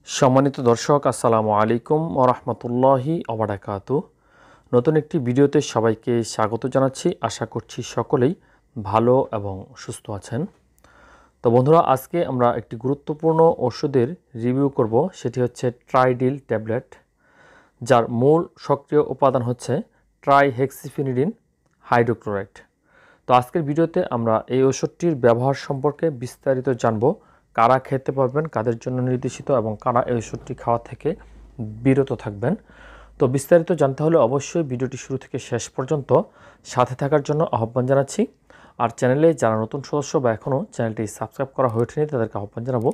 সম্মানিত দর্শক আসসালামু আলাইকুম ওয়া রাহমাতুল্লাহি ওয়া বারাকাতুহু। নতুন একটি ভিডিওতে সবাইকে স্বাগত জানাচ্ছি। আশা করছি সকলেই ভালো এবং সুস্থ আছেন। তো বন্ধুরা, আজকে আমরা একটি গুরুত্বপূর্ণ ওষুধের রিভিউ করব। সেটি হচ্ছে ট্রাইডিল ট্যাবলেট, যার মূল সক্রিয় উপাদান হচ্ছে ট্রাইহেক্সিফেনিডিন হাইড্রোক্লোরাইড। তো আজকের ভিডিওতে আমরা এই ওষুধটির ব্যবহার সম্পর্কে বিস্তারিত জানব। কারা খেতে পারবেন, কাদের জন্য নির্দেশিত এবং কারা এই ওষুধটি খাওয়া থেকে বিরত থাকবেন। তো বিস্তারিত জানতে হলে অবশ্যই ভিডিওটি শুরু থেকে শেষ পর্যন্ত সাথে থাকার জন্য আহ্বান জানাচ্ছি। আর চ্যানেলে যারা নতুন সদস্য বা এখনও চ্যানেলটি সাবস্ক্রাইব করা হয়ে ওঠেনি তাদেরকে আহ্বান জানাবো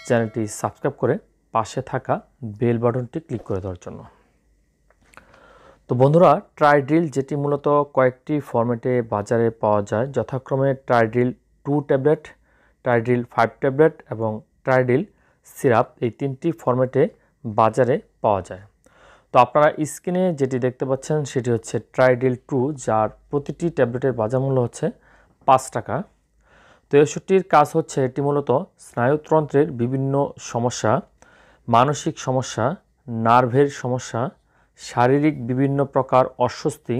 চ্যানেলটি সাবস্ক্রাইব করে পাশে থাকা বেল বাটনটি ক্লিক করে দেওয়ার জন্য। তো বন্ধুরা, ট্রাইডিল যেটি মূলত কয়েকটি ফরম্যাটে বাজারে পাওয়া যায়, যথাক্রমে ট্রাইডিল 2 ট্যাবলেট, ট্রাইডিল 5 ট্যাবলেট এবং ট্রাইডিল সিরাপ, এই তিনটি ফরম্যাটে বাজারে পাওয়া যায়। তো আপনারা স্ক্রিনে যেটি দেখতে পাচ্ছেন সেটি হচ্ছে ট্রাইডিল 2, যার প্রতিটি ট্যাবলেটের বাজার মূল্য হচ্ছে 5 টাকা। তো এই ওষুধটির কাজ হচ্ছে, এটি মূলত স্নায়ুতন্ত্রের বিভিন্ন সমস্যা, মানসিক সমস্যা, নার্ভের সমস্যা, শারীরিক বিভিন্ন প্রকার অস্বস্তি,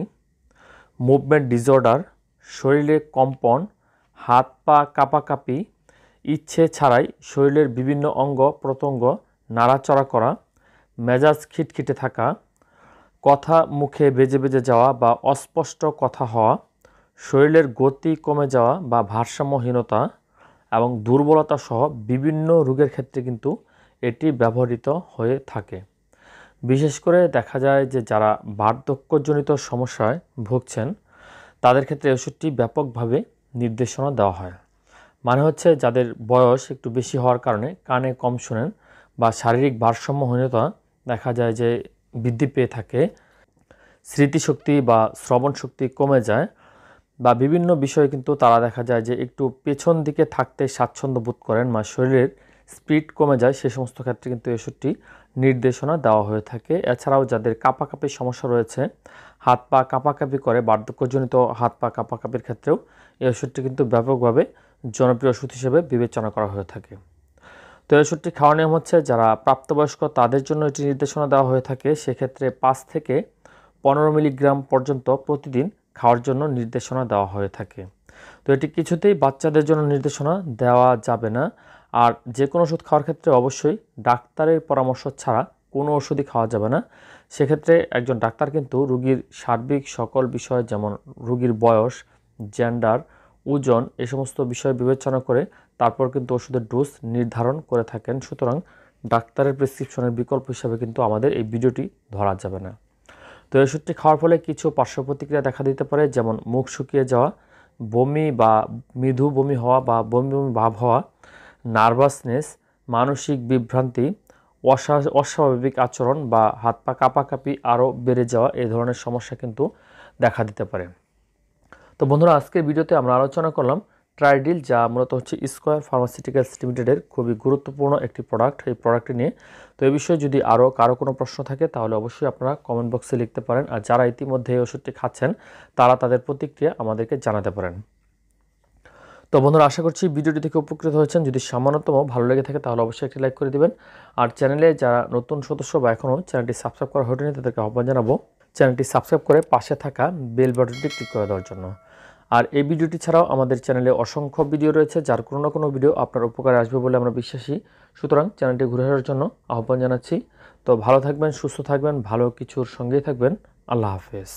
মুভমেন্ট ডিসঅর্ডার, শরীরে কম্পন, হাত পা কাঁপাকাঁপি, ইচ্ছে ছাড়াই শরীরের বিভিন্ন অঙ্গ প্রত্যঙ্গ নাড়াচড়া করা, মেজাজ খিটখিটে থাকা, কথা মুখে বেজে বেজে যাওয়া বা অস্পষ্ট কথা হওয়া, শরীরের গতি কমে যাওয়া বা ভারসাম্যহীনতা এবং দুর্বলতা সহ বিভিন্ন রোগের ক্ষেত্রে কিন্তু এটি ব্যবহৃত হয়ে থাকে। বিশেষ করে দেখা যায় যে যারা বার্ধক্যজনিত সমস্যায় ভুগছেন তাদের ক্ষেত্রে ওষুধটি ব্যাপকভাবে নির্দেশনা দেওয়া হয়। মানে হচ্ছে, যাদের বয়স একটু বেশি হওয়ার কারণে কানে কম শোনেন বা শারীরিক ভারসাম্যহীনতা দেখা যায় যে বৃদ্ধি পেয়ে থাকে, স্মৃতিশক্তি বা শ্রবণ শক্তি কমে যায় বা বিভিন্ন বিষয়ে কিন্তু তারা দেখা যায় যে একটু পেছন দিকে থাকতে স্বাচ্ছন্দ্য বোধ করেন বা শরীরের স্পিড কমে যায়, সে সমস্ত ক্ষেত্রে কিন্তু এই ওষুধটি নির্দেশনা দেওয়া হয়ে থাকে। এছাড়াও যাদের কাঁপাকাঁপির সমস্যা রয়েছে, হাত পা কাঁপাকাঁপি করে, বার্ধক্যজনিত হাত পা কাঁপাকাঁপির ক্ষেত্রেও এই ওষুধটি কিন্তু ব্যাপকভাবে জনপ্রিয় ওষুধ হিসেবে বিবেচনা করা হয়ে থাকে। তো এই ওষুধটি খাওয়ার নিয়ম হচ্ছে, যারা প্রাপ্তবয়স্ক তাদের জন্য এটি নির্দেশনা দেওয়া হয়ে থাকে। সেক্ষেত্রে 5 থেকে 15 মিলিগ্রাম পর্যন্ত প্রতিদিন খাওয়ার জন্য নির্দেশনা দেওয়া হয়ে থাকে। তো এটি কিছুতেই বাচ্চাদের জন্য নির্দেশনা দেওয়া যাবে না। আর যে কোনো ওষুধ খাওয়ার ক্ষেত্রে অবশ্যই ডাক্তারের পরামর্শ ছাড়া কোনো ওষুধই খাওয়া যাবে না। সেক্ষেত্রে একজন ডাক্তার কিন্তু রোগীর সার্বিক সকল বিষয়, যেমন রোগীর বয়স, জেন্ডার, ওজন, এই সমস্ত বিষয় বিবেচনা করে তারপর কিন্তু ওষুধের ডোজ নির্ধারণ করে থাকেন। সুতরাং ডাক্তারের প্রেসক্রিপশনের বিকল্প হিসাবে কিন্তু আমাদের এই ভিডিওটি ধরা যাবে না। তো এই ওষুধটি খাওয়ার ফলে কিছু পার্শ্ব প্রতিক্রিয়া দেখা দিতে পারে, যেমন মুখ শুকিয়ে যাওয়া, বমি বা মৃদু বমি হওয়া বা বমি বমি ভাব হওয়া, নার্ভাসনেস, মানসিক বিভ্রান্তি, অস্বাভাবিক আচরণ বা হাত পা কাঁপাকাঁপি আরও বেড়ে যাওয়া, এই ধরনের সমস্যা কিন্তু দেখা দিতে পারে। তো বন্ধুরা, আজকের ভিডিওতে আমরা আলোচনা করলাম ট্রাইডিল, যা মূলত হচ্ছে স্কয়ার ফার্মাসিউটিক্যালস লিমিটেডের খুবই গুরুত্বপূর্ণ একটি প্রোডাক্ট, এই প্রোডাক্টটি নিয়ে। তো এই বিষয়ে যদি আরও কারো কোনো প্রশ্ন থাকে তাহলে অবশ্যই আপনারা কমেন্ট বক্সে লিখতে পারেন। আর যারা ইতিমধ্যে এই ওষুধটি খাচ্ছেন তারা তাদের প্রতিক্রিয়া আমাদেরকে জানাতে পারেন। তো বন্ধুরা, আশা করছি ভিডিওটি থেকে উপকৃত হয়েছেন। যদি সামান্যতম ভালো লেগে থাকে তাহলে অবশ্যই একটি লাইক করে দিবেন। আর চ্যানেলে যারা নতুন সদস্য বা এখনও চ্যানেলটি সাবস্ক্রাইব করা হয়নি তাদেরকে আহ্বান জানাবো চ্যানেলটি সাবস্ক্রাইব করে পাশে থাকা বেল বাটনটি ক্লিক করে দেওয়ার জন্য। আর এই ভিডিওটি ছাড়াও আমাদের চ্যানেলে অসংখ্য ভিডিও রয়েছে, যার কোনো না কোনো ভিডিও আপনার উপকারে আসবে বলে আমরা বিশ্বাসী। সুতরাং চ্যানেলটি ঘুরে আসার জন্য আহ্বান জানাচ্ছি। তো ভালো থাকবেন, সুস্থ থাকবেন, ভালো কিছুর সঙ্গেই থাকবেন। আল্লাহ হাফেজ।